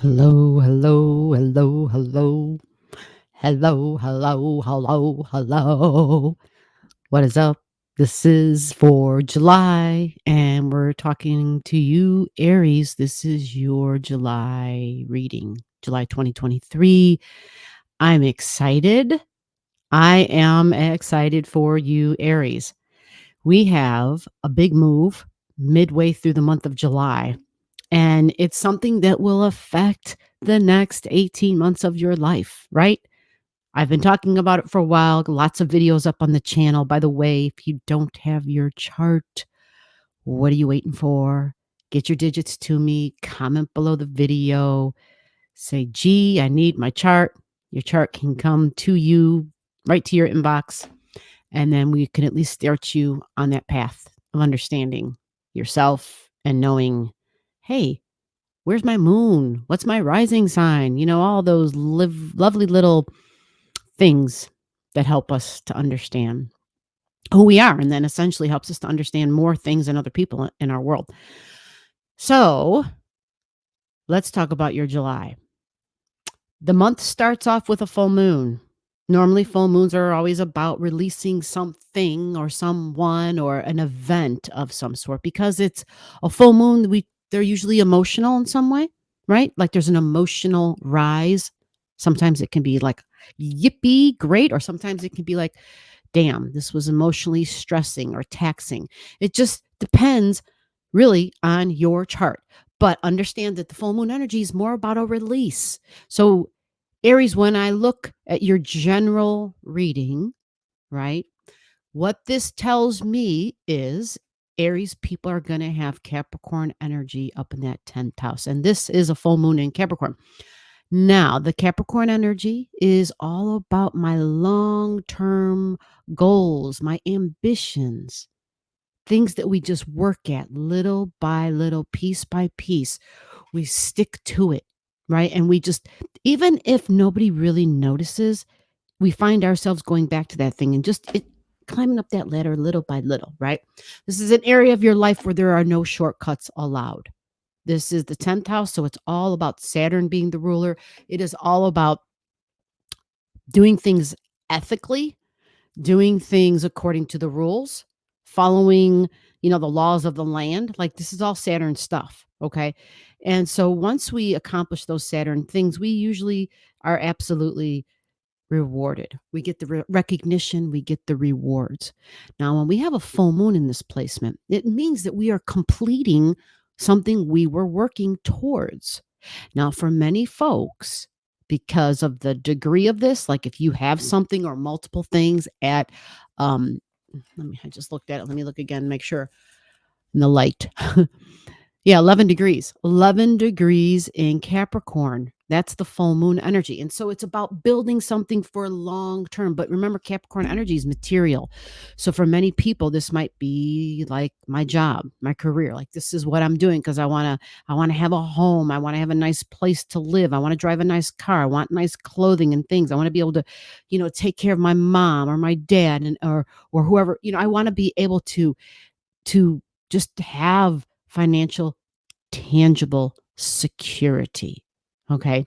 Hello, hello, hello, hello. Hello, hello, hello, hello. What is up? This is for July, and we're talking to you, Aries. This is your July reading, July 2023. I'm excited. I am excited for you, Aries. We have a big move midway through the month of July. And it's something that will affect the next 18 months of your life, right? I've been talking about it for a while, lots of videos up on the channel. By the way, if you don't have your chart, what are you waiting for? Get your digits to me, comment below the video, say, gee, I need my chart. Your chart can come to you right to your inbox. And then we can at least start you on that path of understanding yourself and knowing, hey, where's my moon? What's my rising sign? All those lovely little things that help us to understand who we are, and then essentially helps us to understand more things than other people in our world. So let's talk about your July. The month starts off with a full moon. Normally, full moons are always about releasing something or someone or an event of some sort. Because it's a full moon, they're usually emotional in some way, right? Like there's an emotional rise. Sometimes it can be like, yippee, great. Or sometimes it can be like, damn, this was emotionally stressing or taxing. It just depends really on your chart. But understand that the full moon energy is more about a release. So, Aries, when I look at your general reading, right, what this tells me is Aries people are going to have Capricorn energy up in that 10th house. And this is a full moon in Capricorn. Now, the Capricorn energy is all about my long term goals, my ambitions, things that we just work at little by little, piece by piece. We stick to it, right? And we just, even if nobody really notices, we find ourselves going back to that thing and climbing up that ladder little by little, right? This is an area of your life where there are no shortcuts allowed. This is the 10th house, so it's all about Saturn being the ruler. It is all about doing things ethically, doing things according to the rules, following, the laws of the land. Like this is all Saturn stuff, okay? And so once we accomplish those Saturn things, we usually are absolutely rewarded. We get the recognition, we get the rewards. Now, when we have a full moon in this placement, it means that we are completing something we were working towards. Now, for many folks, because of the degree of this, like if you have something or multiple things at, I just looked at it. Let me look again, make sure in the light. Yeah, 11 degrees. 11 degrees in Capricorn. That's the full moon energy. And so it's about building something for long term. But remember, Capricorn energy is material. So for many people, this might be like my job, my career. Like this is what I'm doing because I want to have a home. I want to have a nice place to live. I want to drive a nice car. I want nice clothing and things. I want to be able to, take care of my mom or my dad and or whoever. I want to be able to just have financial tangible security. Okay.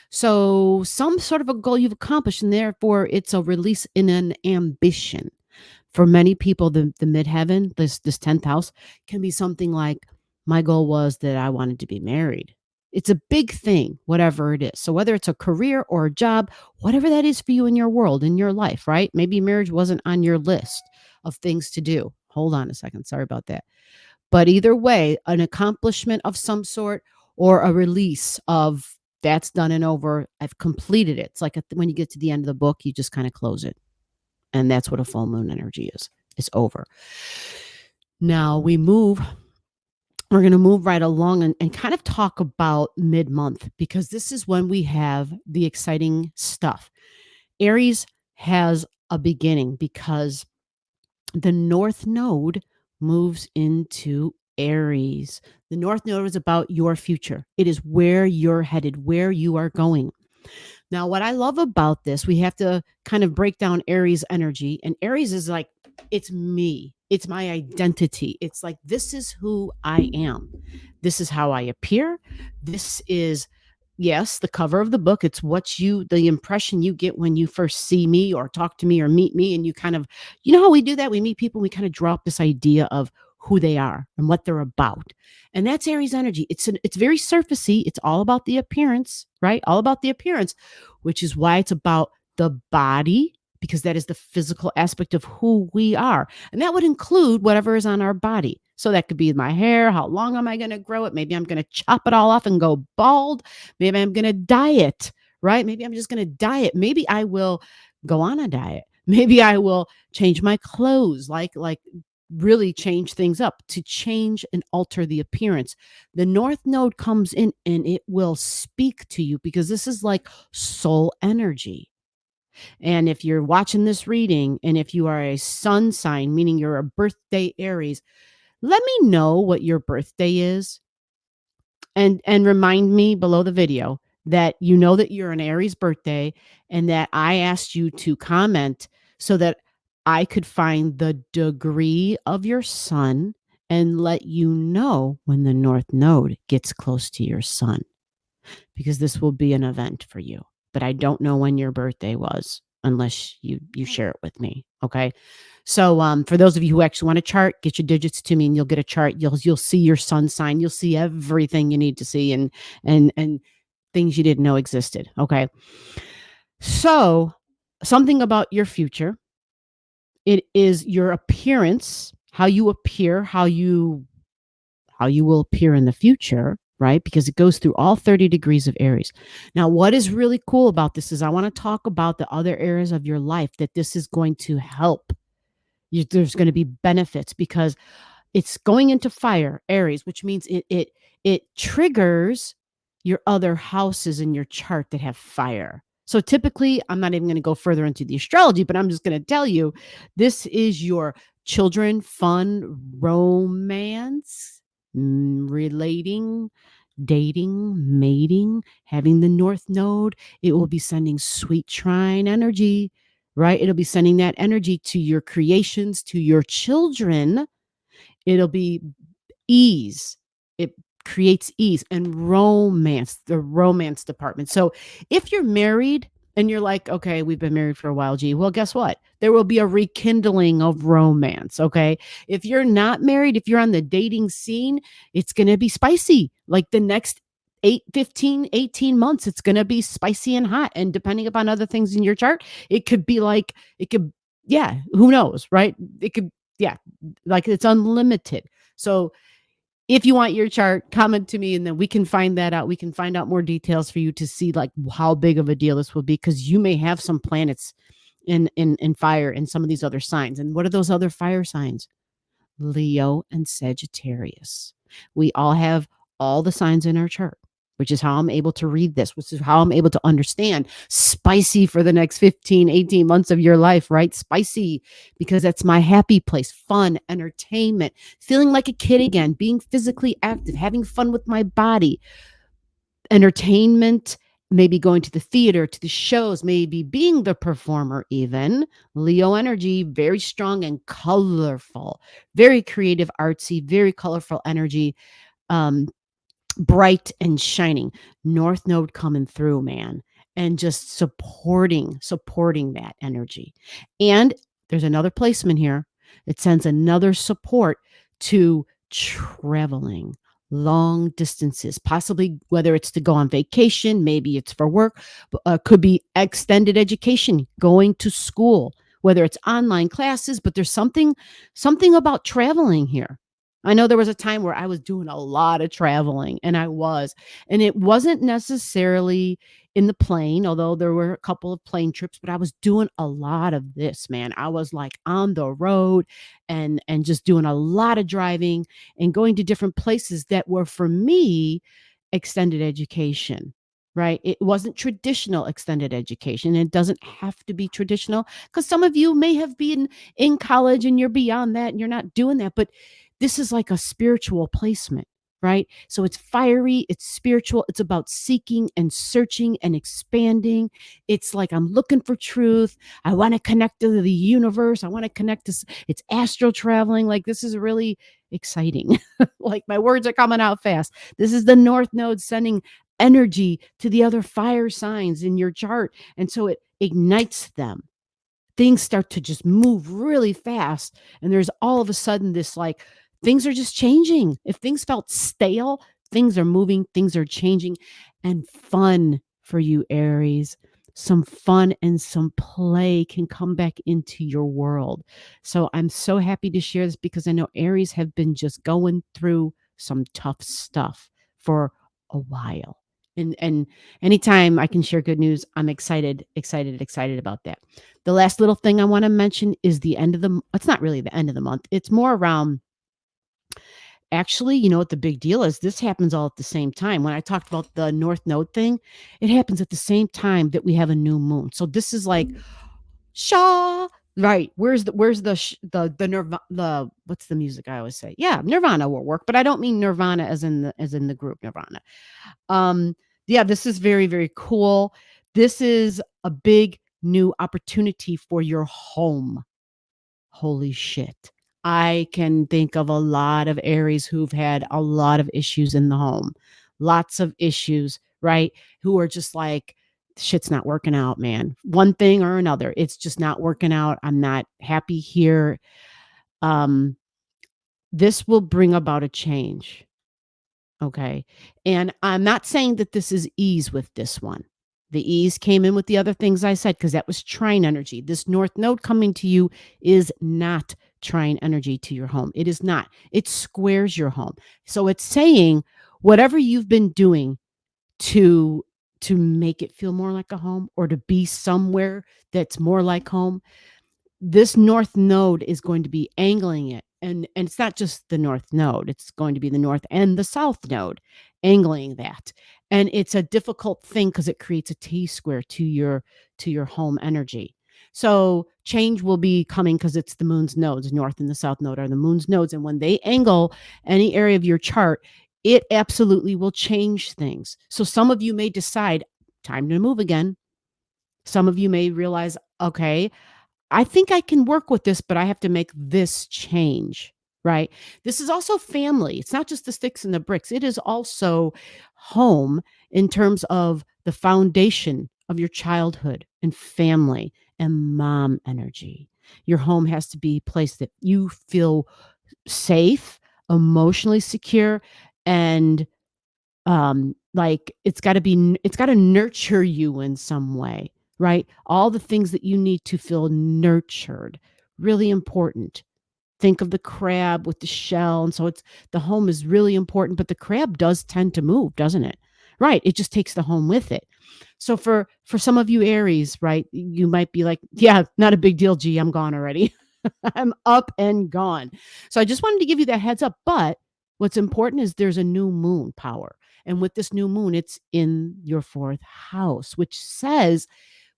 So some sort of a goal you've accomplished, and therefore it's a release in an ambition. For many people, the midheaven, this 10th house, can be something like, my goal was that I wanted to be married. It's a big thing, whatever it is. So whether it's a career or a job, whatever that is for you in your world, in your life, right? Maybe marriage wasn't on your list of things to do. Hold on a second. Sorry about that. But either way, an accomplishment of some sort or a release of that's done and over. I've completed it. It's like when you get to the end of the book, you just kind of close it. And that's what a full moon energy is. It's over. Now we're going to move right along and kind of talk about mid-month, because this is when we have the exciting stuff. Aries has a beginning because the North Node moves into Aries. The North Node is about your future. It is where you're headed, where you are going. Now, what I love about this, we have to kind of break down Aries energy. And Aries is like, it's me. It's my identity. It's like, this is who I am. This is how I appear. This is, yes, the cover of the book, it's the impression you get when you first see me or talk to me or meet me. And you kind of, how we do that? We meet people, we kind of draw up this idea of who they are and what they're about. And that's Aries energy. It's very surfacey. It's all about the appearance, right? All about the appearance, which is why it's about the body, because that is the physical aspect of who we are. And that would include whatever is on our body. So that could be my hair. How long am I going to grow it? Maybe I'm going to chop it all off and go bald. Maybe I'm going to diet, right? Maybe I'm just going to diet. Maybe I will go on a diet. Maybe I will change my clothes, like really change things up to change and alter the appearance. The North Node comes in and it will speak to you because this is like soul energy. And if you're watching this reading and if you are a sun sign, meaning you're a birthday Aries, let me know what your birthday is and remind me below the video that you know that you're an Aries birthday and that I asked you to comment so that I could find the degree of your sun and let you know when the North Node gets close to your sun, because this will be an event for you. But I don't know when your birthday was unless you share it with me. Okay. So for those of you who actually want a chart, get your digits to me and you'll get a chart. You'll see your sun sign. You'll see everything you need to see and things you didn't know existed. Okay. So something about your future. It is your appearance, how you appear, how you will appear in the future, right? Because it goes through all 30 degrees of Aries. Now, what is really cool about this is I want to talk about the other areas of your life that this is going to help. There's going to be benefits because it's going into fire, Aries, which means it triggers your other houses in your chart that have fire. So typically, I'm not even going to go further into the astrology, but I'm just going to tell you this is your children, fun, romance, relating, dating, mating, having the North Node. It will be sending sweet trine energy, right? It'll be sending that energy to your creations, to your children. It'll be ease. It creates ease and romance, the romance department. So if you're married and you're like, okay, we've been married for a while, G, well, guess what? There will be a rekindling of romance. Okay. If you're not married, if you're on the dating scene, it's going to be spicy. Like the next 18 months, it's going to be spicy and hot. And depending upon other things in your chart, it could be like, yeah, who knows, right? It could, yeah, like it's unlimited. So if you want your chart, comment to me and then we can find that out. We can find out more details for you to see like how big of a deal this will be, because you may have some planets in fire in some of these other signs. And what are those other fire signs? Leo and Sagittarius. We all have all the signs in our chart, which is how I'm able to read this, which is how I'm able to understand spicy for the next 15, 18 months of your life, right? Spicy, because that's my happy place, fun, entertainment, feeling like a kid again, being physically active, having fun with my body, entertainment, maybe going to the theater, to the shows, maybe being the performer even. Leo energy, very strong and colorful, very creative, artsy, very colorful energy. Bright and shining. North Node coming through, man, and just supporting that energy. And there's another placement here. It sends another support to traveling long distances, possibly whether it's to go on vacation, maybe it's for work, could be extended education, going to school, whether it's online classes, but there's something about traveling here. I know there was a time where I was doing a lot of traveling and it wasn't necessarily in the plane, although there were a couple of plane trips, but I was doing a lot of this, man. I was like on the road and just doing a lot of driving and going to different places that were for me extended education. Right. It wasn't traditional extended education. It doesn't have to be traditional because some of you may have been in college and you're beyond that and you're not doing that. But this is like a spiritual placement, right? So it's fiery, it's spiritual, it's about seeking and searching and expanding. It's like I'm looking for truth. I want to connect to the universe. I want to connect to it's astral traveling. Like this is really exciting. Like my words are coming out fast. This is the North Node sending energy to the other fire signs in your chart. And so it ignites them. Things start to just move really fast. And there's all of a sudden this like, things are just changing. If things felt stale, things are moving, things are changing, and fun for you, Aries. Some fun and some play can come back into your world. So I'm so happy to share this because I know Aries have been just going through some tough stuff for a while. And anytime I can share good news, I'm excited about that. The last little thing I want to mention is the end of the it's not really the end of the month. It's more around actually, you know what the big deal is? This happens all at the same time. When I talked about the North Node thing, it happens at the same time that we have a new moon. So this is like Shaw. Right. Where's the Nirvana, the what's the music I always say? Yeah, Nirvana will work, but I don't mean Nirvana as in the group Nirvana. Um, yeah, this is very, very cool. This is a big new opportunity for your home. Holy shit. I can think of a lot of Aries who've had a lot of issues in the home, lots of issues, right? Who are just like, shit's not working out, man. One thing or another, it's just not working out. I'm not happy here. Um, this will bring about a change. Okay. And I'm not saying that this is ease with this one. The ease came in with the other things I said because that was trine energy. This North Node coming to you is not trine energy to your home. It is not. It squares your home. So it's saying whatever you've been doing to make it feel more like a home or to be somewhere that's more like home, this North Node is going to be angling it. And it's not just the North Node, it's going to be the North and the South Node angling that. And it's a difficult thing because it creates a T square to your home energy. So change will be coming because it's the moon's nodes. North and the South Node are the moon's nodes. And when they angle any area of your chart, it absolutely will change things. So some of you may decide, time to move again. Some of you may realize, okay, I think I can work with this, but I have to make this change, right? This is also family. It's not just the sticks and the bricks. It is also home in terms of the foundation of your childhood and family and mom energy. Your home has to be a place that you feel safe, emotionally secure, and like it's got to nurture you in some way, right? All the things that you need to feel nurtured, really important. Think of the crab with the shell, and so it's the home is really important, but the crab does tend to move, doesn't it? Right, it just takes the home with it. So for some of you Aries, right, you might be like, yeah, not a big deal, G, I'm gone already. I'm up and gone. So I just wanted to give you that heads up. But what's important is there's a new moon power. And with this new moon, it's in your fourth house, which says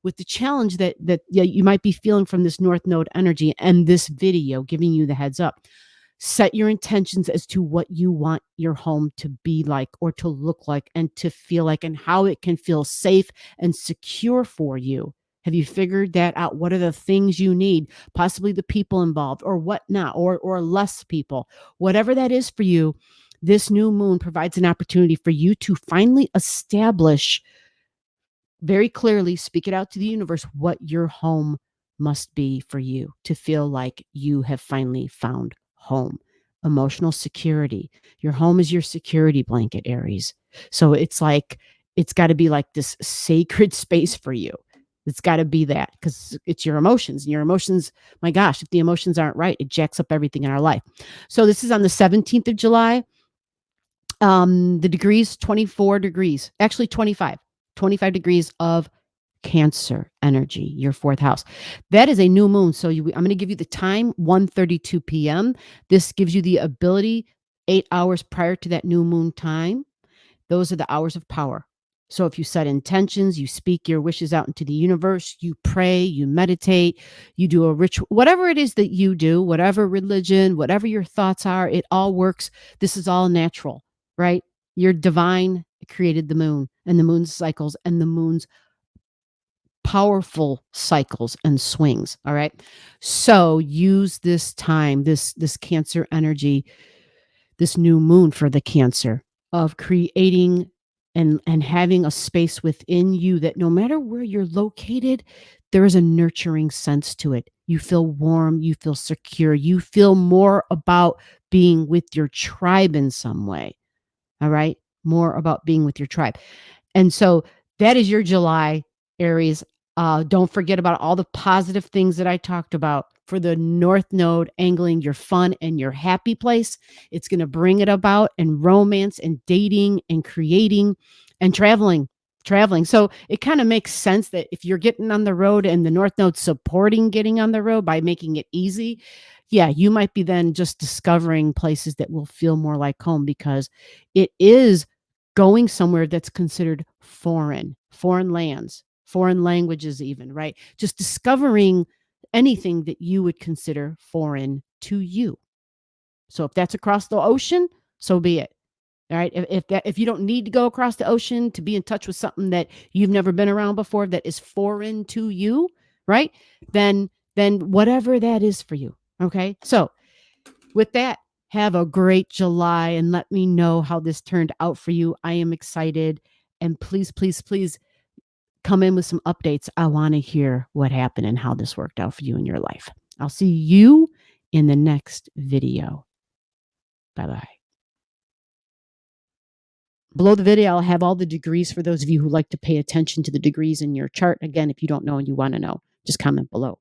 with the challenge that yeah, you might be feeling from this North Node energy and this video giving you the heads up. Set your intentions as to what you want your home to be like or to look like and to feel like and how it can feel safe and secure for you. Have you figured that out? What are the things you need? Possibly the people involved or whatnot, or less people. Whatever that is for you, this new moon provides an opportunity for you to finally establish very clearly, speak it out to the universe, what your home must be for you to feel like you have finally found home. Emotional security. Your home is your security blanket, Aries. So it's like, it's got to be like this sacred space for you. It's got to be that because it's your emotions. And your emotions, my gosh, if the emotions aren't right, it jacks up everything in our life. So this is on the 17th of July. The degrees, 24 degrees, actually 25 degrees of Cancer energy, your fourth house. That is a new moon. So I'm going to give you the time, 1:32 p.m. This gives you the ability 8 hours prior to that new moon time. Those are the hours of power. So if you set intentions, you speak your wishes out into the universe, you pray, you meditate, you do a ritual, whatever it is that you do, whatever religion, whatever your thoughts are, it all works. This is all natural, right? Your divine created the moon and the moon's cycles and the moon's powerful cycles and swings. All right. So use this time, this Cancer energy, this new moon for the Cancer of creating and having a space within you that no matter where you're located, there is a nurturing sense to it. You feel warm, you feel secure, you feel more about being with your tribe in some way. All right? More about being with your tribe. And so that is your July, Aries. Don't forget about all the positive things that I talked about for the North Node angling your fun and your happy place. It's going to bring it about, and romance and dating and creating and traveling. Traveling. So it kind of makes sense that if you're getting on the road and the North Node supporting getting on the road by making it easy, yeah, you might be then just discovering places that will feel more like home, because it is going somewhere that's considered foreign, foreign lands, foreign languages even, right? Just discovering anything that you would consider foreign to you. So if that's across the ocean, so be it. All right. If you don't need to go across the ocean to be in touch with something that you've never been around before that is foreign to you, right? Then whatever that is for you. Okay. So with that, have a great July and let me know how this turned out for you. I am excited. And please, please, please come in with some updates. I want to hear what happened and how this worked out for you in your life. I'll see you in the next video. Bye-bye. Below the video, I'll have all the degrees for those of you who like to pay attention to the degrees in your chart. Again, if you don't know and you want to know, just comment below.